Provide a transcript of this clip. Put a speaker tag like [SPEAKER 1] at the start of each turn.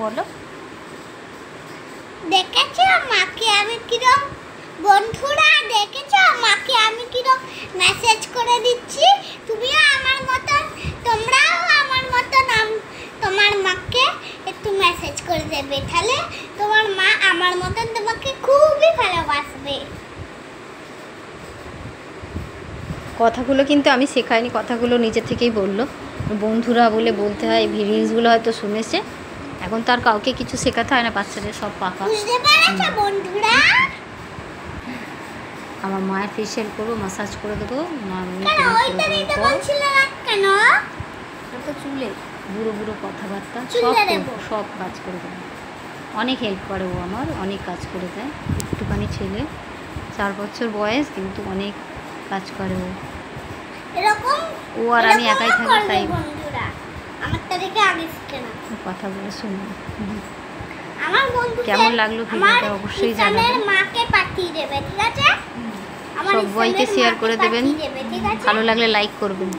[SPEAKER 1] বলো।
[SPEAKER 2] দেখেছো মাকে আমি কিরকম, বন্ধুরা দেখেছো মাকে আমি কিরকম মেসেজ করে দিচ্ছি। তুমিও আমার মতন, তোমরাও আমার মতন তোমার মাকে একটু মেসেজ করে দেবে, তাহলে তোমার মা আমার মতন তোমাকে খুবই ভালোবাসবে।
[SPEAKER 1] কথাগুলো কিন্তু আমি শেখাইনি, কথাগুলো নিজে থেকেই বললো। বন্ধুরা বলে বলতে হয়, রিলসগুলো হয়তো শুনেছে। এখন তো আর কাউকে কিছু শেখাতে হয় না, বাচ্চাদের সব পাকা।
[SPEAKER 2] বুঝতে পেরেছো বন্ধুরা?
[SPEAKER 1] আমার মায়ের ফেশিয়াল করবো, মাসাজ করে দেবো।
[SPEAKER 2] কেন ওইটা নিতে বলছিল না কেন?
[SPEAKER 1] তো চুলে বুড়ো বুড়ো কথাবার্তা সব কাজ করে দেয়, অনেক হেল্প করে ও আমার, অনেক কাজ করে দেয়। একটুখানি ছেলে, 4 বছর বয়স, কিন্তু অনেক কাজ করে ও।
[SPEAKER 2] এরকম
[SPEAKER 1] ও আর আমি একাই থাকি, তাই
[SPEAKER 2] বন্ধুরা আমারটা দেখে আগে শিখে না,
[SPEAKER 1] কথাগুলো শুনি।
[SPEAKER 2] আমার বন্ধু
[SPEAKER 1] কেমন লাগলো ভিডিওটা অবশ্যই জানাবেন,
[SPEAKER 2] মাকে পাঠিয়ে দেবে, ঠিক আছে?
[SPEAKER 1] সবাইকে শেয়ার করে দেবেন, ভালো লাগলে লাইক করবেন।